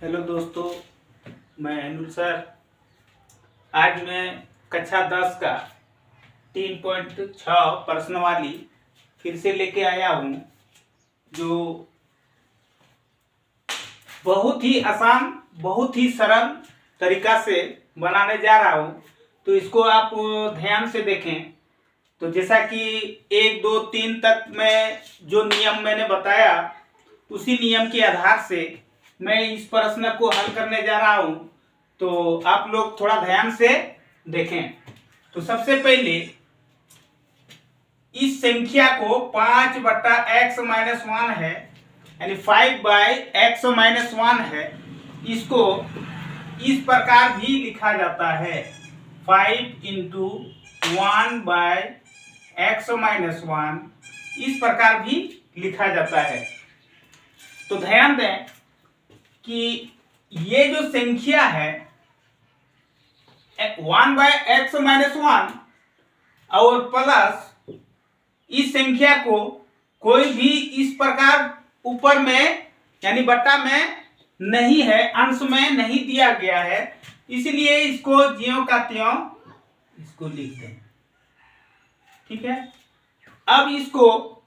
Hello दोस्तों, मैं Anul sir. आज मैं कक्षा 10 का 3.6 प्रश्नवाली फिर से लेके आया हूँ, जो बहुत ही आसान, बहुत ही सरल तरीका से बनाने जा रहा हूँ। तो इसको आप ध्यान से देखें। तो जैसा कि 1, 2, 3 तक मैं जो नियम मैंने बताया, उसी नियम के आधार से मैं इस प्रश्न को हल करने जा रहा हूं। तो आप लोग थोड़ा ध्यान से देखें। तो सबसे पहले इस संख्या को 5/x-1 है, यानी 5/x-1 है। इसको इस प्रकार भी लिखा जाता है, 5 × 1/x-1, इस प्रकार भी लिखा जाता है। तो ध्यान दें कि ये जो संख्या है 1/x-1 और प्लस इस संख्या को कोई भी इस प्रकार ऊपर में यानी बट्टा में नहीं है, अंश में नहीं दिया गया है, इसलिए इसको ज्यों का त्यों इसको लिख दें। ठीक है। अब इसको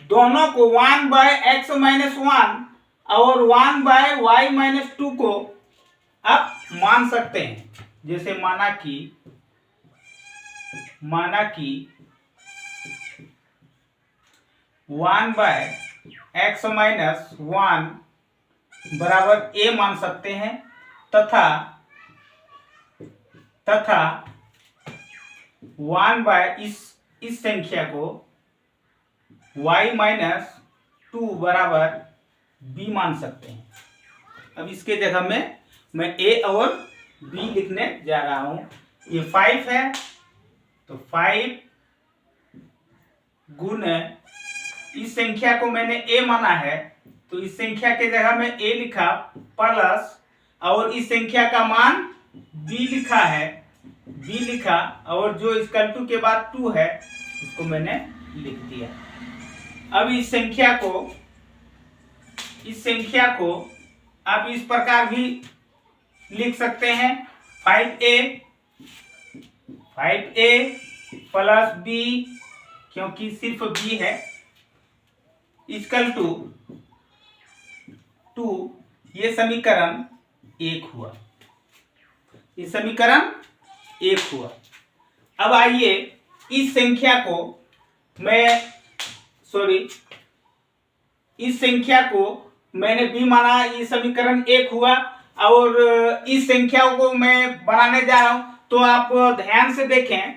दोनों को 1/x-1 और 1/y-2 को आप मान सकते हैं। जैसे माना कि 1/x-1 बराबर a मान सकते हैं, तथा 1/इस संख्या को y-2 बराबर b मान सकते हैं। अब इसके जगह में मैं a और b लिखने जा रहा हूं। ये 5 है, तो 5 गुण इस संख्या को मैंने a माना है, तो इस संख्या के जगह में a लिखा, प्लस और इस संख्या का मान b लिखा और जो इक्वल टू के बाद 2 है उसको मैंने लिख दिया। अब इस संख्या को आप इस प्रकार भी लिख सकते हैं, 5a प्लस b, क्योंकि सिर्फ b है, इक्वल टू 2। ये समीकरण 1 हुआ। अब आइए इस संख्या को मैंने b माना, ये समीकरण 1 हुआ। और इस संख्या को मैं बनाने जा रहा हूं, तो आप ध्यान से देखें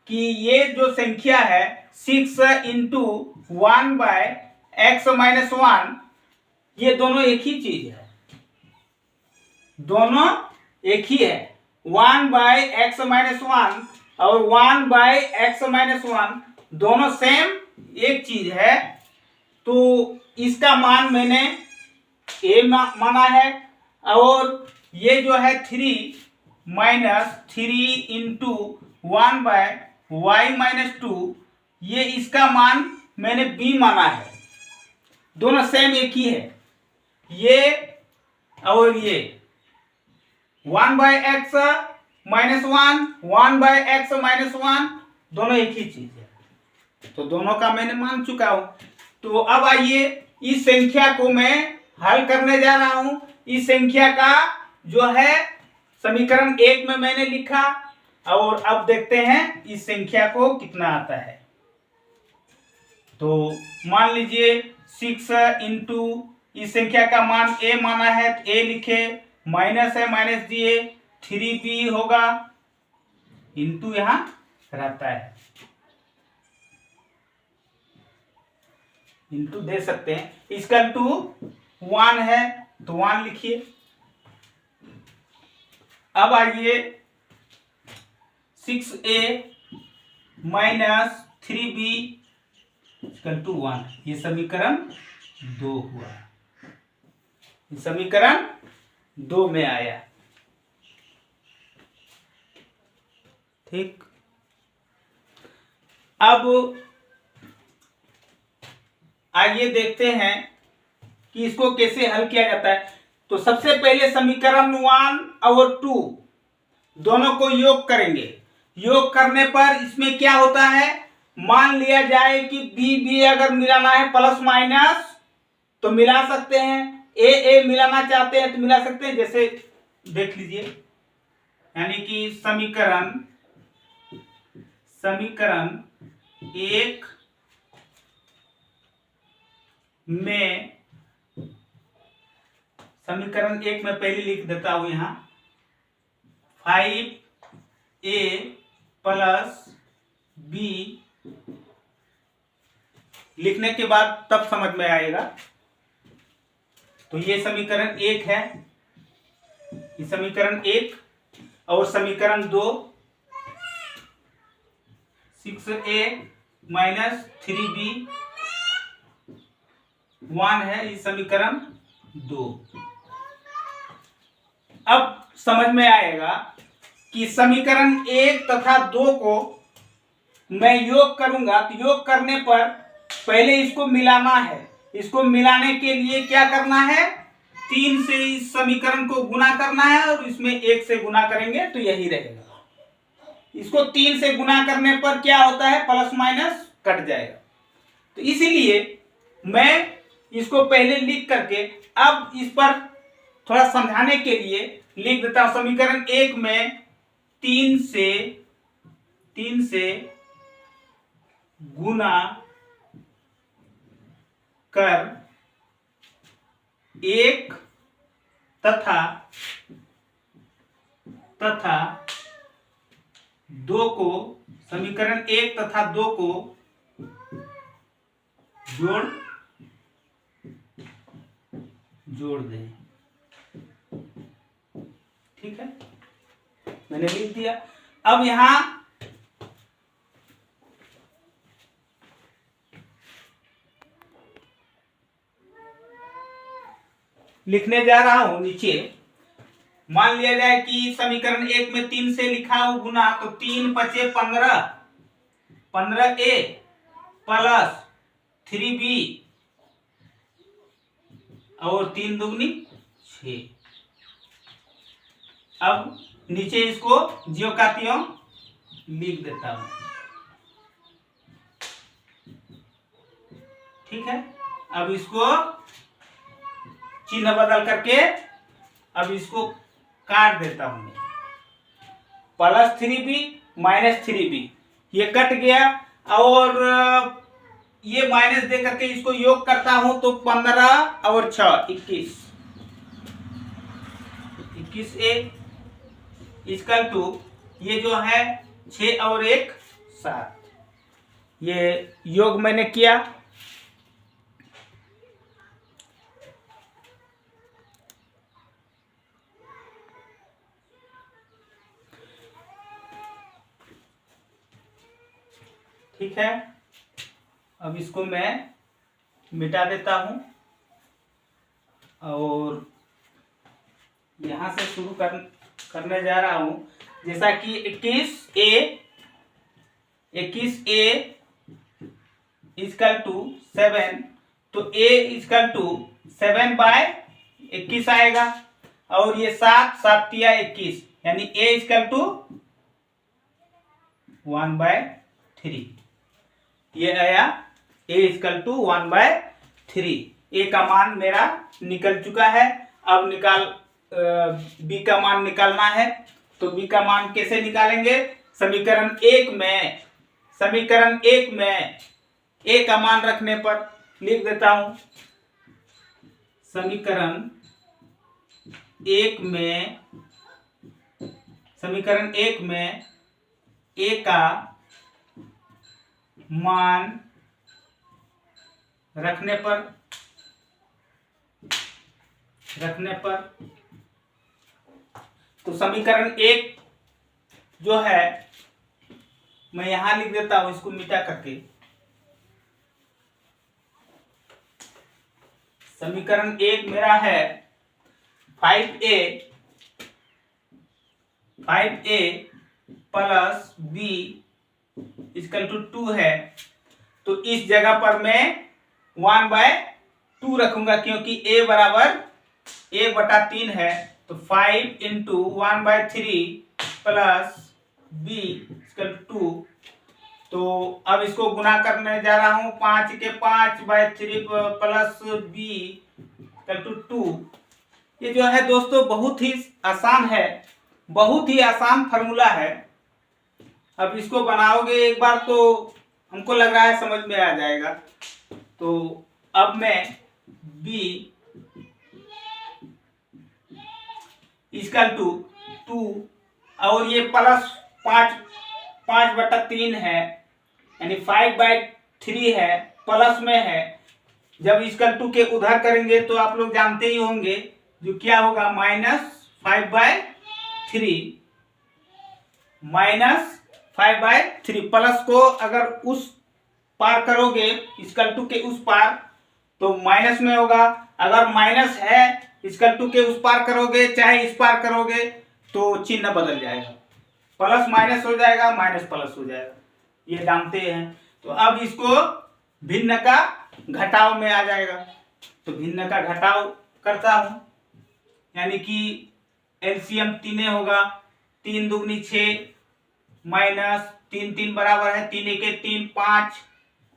कि ये जो संख्या है 6 × 1/x-1, ये दोनों एक ही चीज है, दोनों एक ही है। 1/x-1 और 1/x-1 दोनों सेम एक चीज है। तो इसका मान मैंने a माना है, और ये जो है 3 × 1/y-2, ये इसका मान मैंने b माना है। दोनों सेम एक ही है, ये और ये 1/x-1 दोनों एक ही चीज है। तो दोनों का मैंने मान चुका हूं। तो अब आइए इस संख्या को मैं हल करने जा रहा हूं। इस संख्या का जो है समीकरण 1 में मैंने लिखा, और अब देखते हैं इस संख्या को कितना आता है। तो मान लीजिए 6 × इस संख्या का मान a माना है, तो a लिखे, माइनस है माइनस दिए, 3b होगा, इंटू यहां रहता है, इंटू दे सकते हैं। इक्वल टू 1 है, तो 1 लिखिए। अब आइए 6a - 3b इक्वल टू 1, ये समीकरण 2 हुआ। ये समीकरण 2 में आया। ठीक। अब आइए देखते हैं कि इसको कैसे हल किया जाता है। तो सबसे पहले समीकरण 1 और 2 दोनों को योग करेंगे। योग करने पर इसमें क्या होता है, मान लिया जाए कि बी अगर मिलाना है प्लस माइनस तो मिला सकते हैं, ए मिलाना चाहते हैं तो मिला सकते हैं। जैसे देख लीजिए, यानी कि समीकरण 1 में पहले लिख देता हूं यहां 5a प्लस बी, लिखने के बाद तब समझ में आएगा। तो ये समीकरण 1 है, ये समीकरण 1। और समीकरण 2 6a माइनस 3b 1 है, ये समीकरण 2। अब समझ में आएगा कि समीकरण 1 तथा 2 को मैं योग करूंगा, तो योग करने पर पहले इसको मिलाना है। इसको मिलाने के लिए क्या करना है, 3 से इस समीकरण को गुना करना है और इसमें 1 से गुना करेंगे तो यही रहेगा। इसको 3 से गुना करने पर क्या होता है, प्लस माइनस कट जाएगा। तो इसीलिए मैं इसको पहले लिख करके अब इस पर थोड़ा समझाने के लिए लिख देता हूं। समीकरण 1 में 3 से गुना कर 1 तथा 2 को, समीकरण 1 तथा 2 को जोड़ दें। ठीक है, मैंने लिख दिया। अब यहां लिखने जा रहा हूं नीचे। मान लिया जाए कि समीकरण 1 में 3 से लिखा हो गुना, तो 3 पचे 15, 15a प्लस 3b और 3 दुगनी 6। अब नीचे इसको ज्यों का त्यों लिख देता हूं। ठीक है, अब इसको चिन्ह बदल करके अब इसको काट देता हूं। प्लस 3b माइनस 3b ये कट गया, और ये माइनस दे करके इसको योग करता हूं तो 15 और 6 21a इक्वल टू ये जो है 6 और 1 7। ये योग मैंने किया। ठीक है, अब इसको मैं मिटा देता हूं और यहां से शुरू करने जा रहा हूं। जैसा कि 21a इक्वल टू 7, तो a इक्वल टू 7/21 आएगा, और ये 7 7 तिया 21, यानी a इक्वल टू 1/3। ये आया a इक्वल टू 1/3। a का मान मेरा निकल चुका है। अब b का मान निकालना है, तो b का मान कैसे निकालेंगे, समीकरण 1 में a का मान रखने पर लिख देता हूं। समीकरण 1 में a का मान रखने पर तो समीकरण 1 जो है मैं यहां लिख देता हूं, इसको मिटा करके। समीकरण 1 मेरा है 5a plus b equal to 2 है, तो इस जगह पर मैं 1/2 रखूंगा, क्योंकि a बराबर 1/3 है, तो 5 इंटू 1/3 प्लस b इक्वल 2। तो अब इसको गुना करने जा रहा हूं, 5 के 5/3 प्लस b इक्वल टू 2। ये जो है दोस्तों बहुत ही आसान है, बहुत ही आसान फार्मूला है। अब इसको बनाओगे एक बार तो हमको लग रहा है समझ में आ जाएगा। तो अब मैं b इक्वल टू 2 और ये प्लस 5/3 है, यानी 5/3 है, प्लस में है। जब इक्वल टू के उधर करेंगे तो आप लोग जानते ही होंगे जो क्या होगा, -5/3 प्लस को अगर उस पार करोगे इक्वल टू के उस पार तो माइनस में होगा। अगर माइनस है इक्वल टू के उस पार करोगे चाहे इस पार करोगे तो चिन्ह बदल जाएगा, प्लस माइनस हो जाएगा, माइनस प्लस हो जाएगा, ये जानते हैं। तो अब इसको भिन्न का घटाव में आ जाएगा, तो भिन्न का घटाव करता हूं, यानी कि एलसीएम 3 होगा, 3 दूनी 6 माइनस 3 3 बराबर है 3 1 3 5,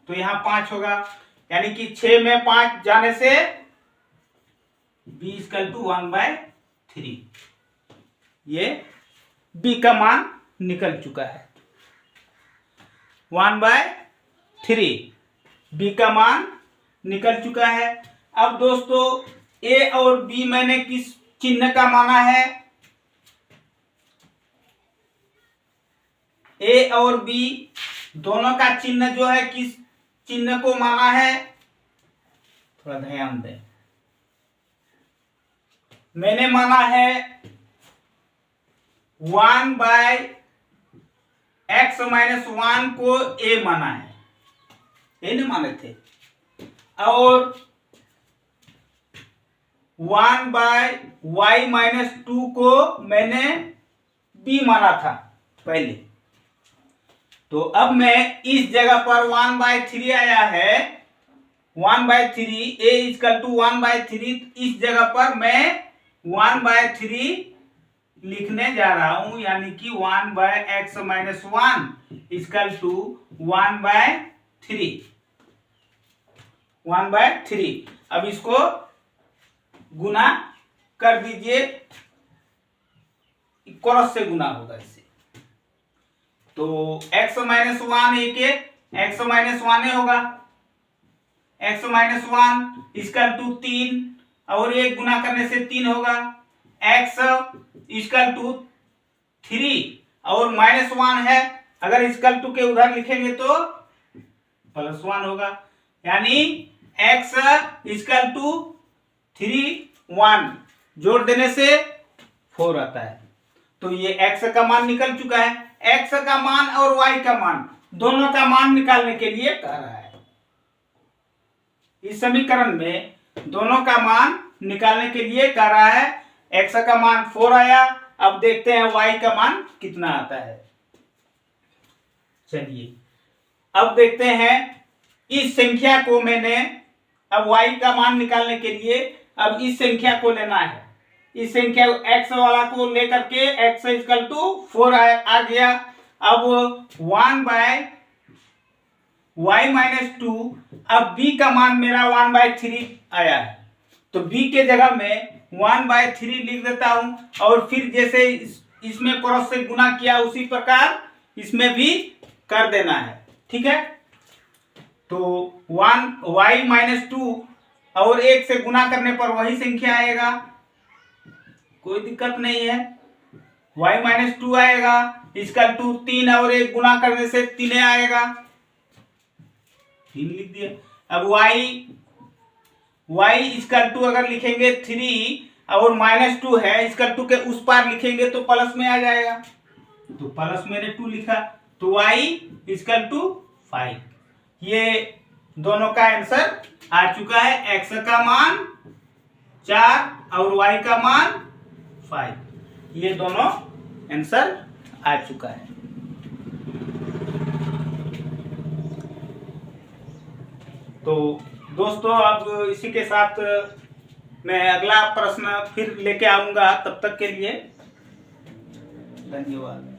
तो यहाँ 5 होगा, यानी कि 6 में 5 जाने से b इक्वल टू 1/3, ये b का मान निकल चुका है। 1/3 b का मान निकल चुका है। अब दोस्तों a और b मैंने किस चिन्ह का माना है, a और b दोनों का चिन्ह जो है किस चिन्ह को माना है, थोड़ा ध्यान दें। मैंने माना है 1/x-1 को a माना है, ये नहीं माने थे, और 1/y-2 को मैंने b माना था पहले। तो अब मैं इस जगह पर 1/3 आया है, 1/3 a इक्वल टू 1/3, इस जगह पर मैं 1/3 लिखने जा रहा हूं, यानी कि 1/x-1 इक्वल टू 1/3। अब इसको गुना कर दीजिए, क्रॉस से गुना होगा इससे। तो x-1 एक x-1 होगा, x-1 इक्वल टू 3 और एक गुना करने से 3 होगा, x इक्वल टू 3 और -1 है, अगर इक्वल टू के उधर लिखेंगे तो +1 होगा, यानी x इक्वल टू 3 1 जोड़ देने से 4 आता है। तो ये x का मान निकल चुका है। x का मान और y का मान दोनों का मान निकालने के लिए कह रहा है। इस समीकरण में दोनों का मान निकालने के लिए कह रहा है। x का मान 4 आया, अब देखते हैं y का मान कितना आता है। चलिए अब देखते हैं इस संख्या को मैंने, अब y का मान निकालने के लिए अब इस संख्या को लेना है, इस संख्या x वाला को लेकर के x इक्वल टू 4 आ गया। अब 1/y-2, अब b का मान मेरा 1/3 आया है, तो b के जगह में 1/3 लिख देता हूं, और फिर जैसे इसमें क्रॉस से गुना किया उसी प्रकार इसमें भी कर देना है, ठीक है। तो 1y-2 और 1 से गुना करने पर वही संख्या आएगा, कोई दिक्कत नहीं है। y-2 आएगा, इक्वल टू 3 और 1 गुना करने से 3 आएगा, 3 लिख दिया। अब y इक्वल टू अगर लिखेंगे 3 और -2 है, इक्वल टू के उस पार लिखेंगे तो प्लस में आ जाएगा, तो प्लस मैंने 2 लिखा, तो y इक्वल टू 5। ये दोनों का आंसर आ चुका है। x का मान 4 और y का मान 5, ये दोनों आंसर आ चुका है। तो दोस्तों अब इसी के साथ मैं अगला प्रश्न फिर लेके आऊंगा। तब तक के लिए धन्यवाद।